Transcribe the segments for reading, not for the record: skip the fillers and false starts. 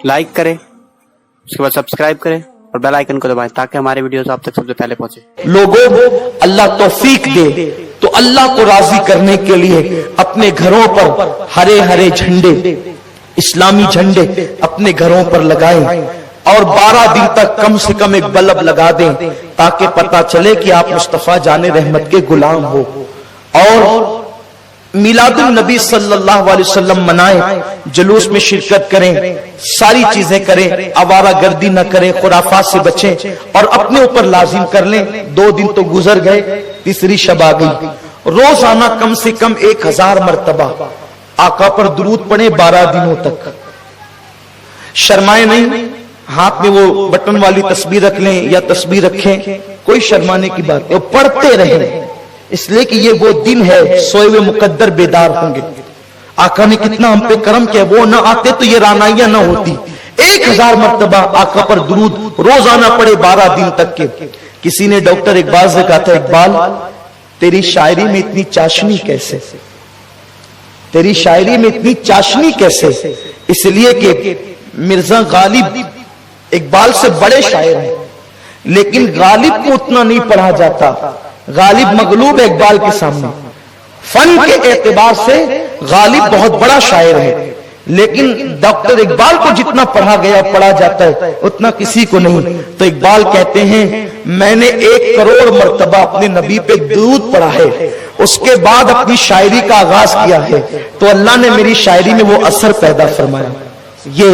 Like करें, उसके बाद सब्सक्राइब करें और बेल आइकन को दबाएं ताकि हमारे वीडियोस आप तक सबसे पहले पहुंचे। लोगों, अल्लाह तौफीक दे तो अल्लाह को राजी करने के लिए अपने घरों पर हरे हरे झंडे, इस्लामी झंडे अपने घरों पर लगाएं और 12 दिन तक कम से कम एक बल्ब लगा दें ताकि पता चले कि आप मुस्तफा जाने रहमत के गुलाम हो। और मिलादुन नबी सल्लल्लाहु अलैहि वसल्लम मनाएं, जुलूस में शिरकत करें, सारी चीजें करें, आवारा गर्दी न करें, खुराफात से बचें और अपने ऊपर लाजिम कर लें। 2 दिन तो गुजर गए, तीसरी शब आ गई। रोजाना कम से कम 1000 मर्तबा आका पर दुरूद पढ़े 12 दिनों तक। शर्माए नहीं, हाथ में वो बटन वाली तस्बीर रख लें या तस्बीर रखें, कोई शर्माने की बात नहीं, पढ़ते रहें, इसलिए कि ये वो दिन है सोए हुए मुकद्दर बेदार होंगे। आका ने कितना हम पे करम किया, वो ना आते तो ये रानाइयां ना होती। 1000 मर्तबा आका पर दुरूद रोजाना पढ़े 12 दिन तक के। किसी ने डॉक्टर इकबाल से कहा था, इकबाल तेरी शायरी में इतनी चाशनी कैसे, तेरी शायरी में इतनी चाशनी कैसे? इसलिए कि मिर्जा गालिब इकबाल से बड़े शायर हैं, लेकिन गालिब को उतना नहीं पढ़ा जाता। गालिब मगलूब है इकबाल के सामने। फन के एतबार से गालिब बहुत बड़ा शायर है, लेकिन डॉक्टर इकबाल को जितना पढ़ा गया पढ़ा जाता है उतना किसी को नहीं। तो इकबाल कहते हैं, मैंने 1 करोड़ मर्तबा अपने नबी पे दुरूद पढ़ा है, उसके बाद अपनी शायरी का आगाज किया है, तो अल्लाह ने मेरी शायरी में वो असर पैदा फरमाया। ये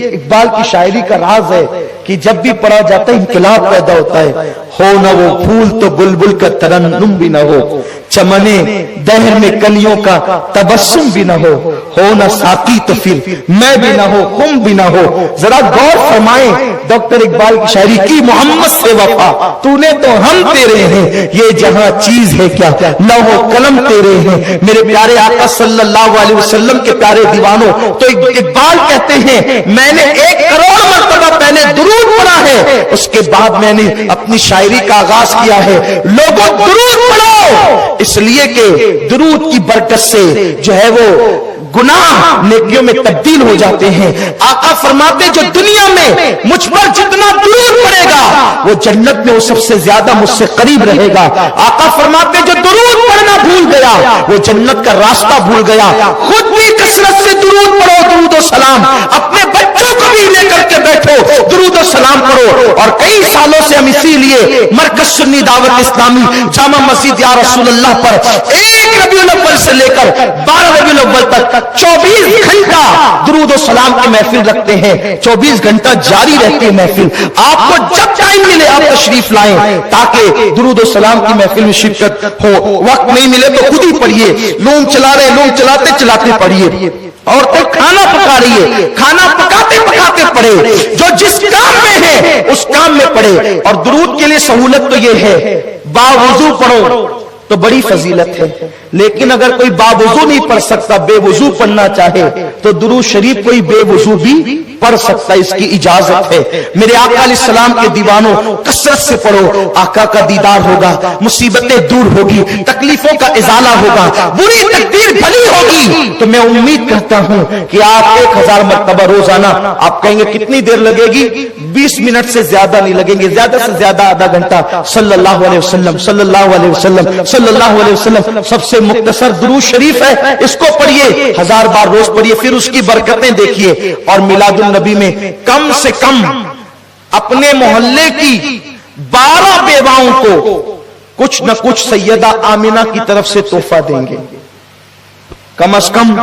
इकबाल की शायरी का राज है कि जब भी पढ़ा जाता है इंकलाब पैदा होता है। हो न वो फूल तो बुलबुल का तरन्नुम भी न हो, चमने दहर में कलियों का तबस्सुम भी न हो न साकी तो फिर मैं भी ना हो, तुम भी ना हो। जरा गौर फरमाएं डॉक्टर इकबाल की शायरी की, मोहम्मद से वफा तूने तो हम तेरे हैं, ये जहां चीज है क्या लौह कलम तेरे हैं। मेरे प्यारे आका सल्लल्लाहु अलैहि वसल्लम के प्यारे दीवानों, तो इकबाल कहते हैं मैंने 1 करोड़ मर्तबा पहले दुरूद पढ़ा है, उसके बाद मैंने अपनी शायरी का आगाज किया है। लोगों दुरूद पढ़ो, इसलिए कि दुरूद की बरकत से जो है वो गुनाह नेकियों में तब्दील हो जाते हैं। आका फरमाते जो दुनिया में मुझ पर जितना दुरूद पड़ेगा वो जन्नत में वो सबसे ज्यादा मुझसे करीब रहेगा। आका फरमाते जो दुरूद पढ़ना भूल गया वो जन्नत का रास्ता भूल गया। खुद भी कसरत से दुरूद पढ़ो, दुरूद और सलाम, अपने बच्चों को भी लेकर के बैठो, दुरूद और सलाम पढ़ो। और कई सालों से हम इसीलिए मरकज सुन्नी दावत इस्लामी जामा मस्जिद या रसूल अल्लाह पर 1 रबीउल अव्वल से लेकर 12 रबीउल अव्वल तक 24 घंटा दुरूद और सलाम की महफिल रखते हैं। 24 घंटा जारी रहती है महफिल। आपको जब टाइम मिले आप तशरीफ लाएं ताकि दुरूद और सलाम की महफिल में शिरकत हो। वक्त नहीं मिले तो खुद ही पढ़िए, लोग चला रहे, लोग चलाते चलाते पढ़िए। और तो खाना पका रही है, खाना पकाते पकाते पढ़े, जो जिस काम में है उस काम में पढ़े। और दुरूद के लिए सहूलत तो ये है, बावुजू पढ़ो तो बड़ी फजीलत है, लेकिन अगर कोई बावुजू नहीं पढ़ सकता, बेवुजू पढ़ना चाहे तो दुरूद शरीफ कोई बेवुजू भी पढ़ सकता, इसकी इजाजत है। मेरे आका अलैहिस्सलाम के दीवानों कसरत से पढ़ो, आका का दीदार होगा, मुसीबतें दूर होगी, तकलीफों का इजाला होगा, बुरी तकदीर भली होगी। तो मैं उम्मीद करता हूं कि आप 1000 मर्तबा रोजाना, आप कहेंगे कितनी देर लगेगी, 20 मिनट से ज्यादा नहीं लगेंगे, ज्यादा से ज्यादा आधा घंटा। सल्लल्लाहु अलैहि वसल्लम सल्लल्लाहु अलैहि वसल्लम सल्लल्लाहु अलैहि वसल्लम सबसे मुख्तसर दुरूद शरीफ है, इसको पढ़िए, 1000 बार रोज पढ़िए, फिर उसकी बरकतें देखिए। और मिलादुन नबी में कम से कम अपने मोहल्ले की 12 बेवाओं को कुछ न कुछ सैयदा आमिना की तरफ से तोहफा देंगे। कम से कम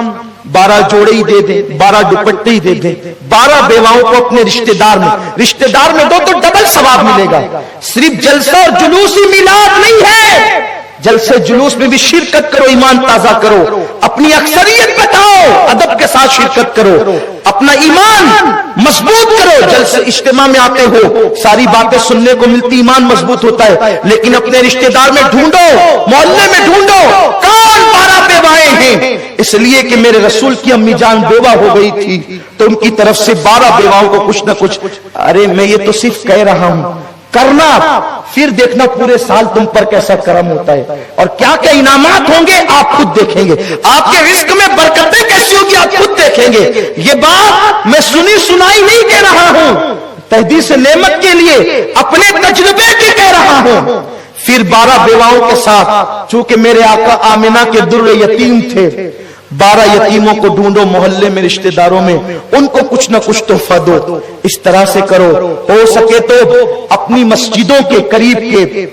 12 जोड़े ही दे दे, 12 दुपट्टे ही दे दे, 12 बेवाओं को अपने रिश्तेदार में दो तो डबल सवाब मिलेगा। सिर्फ जलसा और जुलूस ही मिलाद नहीं है, जलसे जुलूस में भी शिरकत करो, ईमान ताजा करो, अपनी अक्सरियत बताओ, अदब के साथ शिरकत करो, अपना ईमान मजबूत करो। जलसे इज्तिमा में आते हो, सारी बातें सुनने को मिलती, ईमान मजबूत होता है, लेकिन अपने रिश्तेदार में ढूंढो, मोहल्ले में ढूंढो कौन 12 बेवाएं हैं। इसलिए कि मेरे रसूल की अम्मी जान बेवा हो गई थी तो उनकी तरफ से 12 बेवाओं को कुछ न कुछ। अरे मैं ये तो सिर्फ कह रहा हूं, करना, फिर देखना पूरे साल तुम पर कैसा करम होता है और क्या क्या इनामात होंगे आप खुद देखेंगे, आपके रिस्क में बरकतें कैसी होगी आप खुद देखेंगे। ये बात मैं सुनी सुनाई नहीं कह रहा हूं, तहदीस नेमत के लिए अपने तजुर्बे की कह रहा हूं। फिर 12 बेवाओं के साथ, चूंकि मेरे आका आमिना के दुर्र यतीम थे, 12 यतीमों को ढूंढो मोहल्ले में, रिश्तेदारों में, उनको कुछ ना कुछ तोहफा दो। इस तरह से करो, हो सके तो अपनी मस्जिदों के करीब के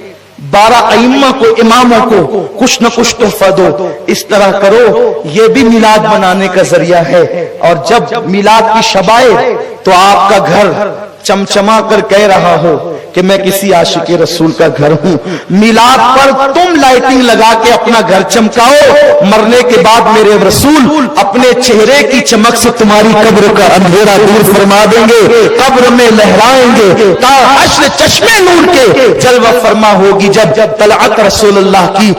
12 अइम्मा को, इमामों को कुछ न कुछ तोहफा दो। इस तरह करो, ये भी मिलाद बनाने का जरिया है। और जब मिलाद की शब आए तो आपका घर चमचमा कर कह रहा हो कि मैं किसी आशिक रसूल का घर हूं। मिलाद पर तुम लाइटिंग लगा के अपना घर चमकाओ, मरने के बाद मेरे रसूल अपने चेहरे की चमक से तुम्हारी कब्र का अंधेरा दूर फरमा देंगे, कब्र में लहराएंगे, ता हश्र चश्मे नूर के जलवा फरमा होगी जब तलअत रसूलुल्लाह की।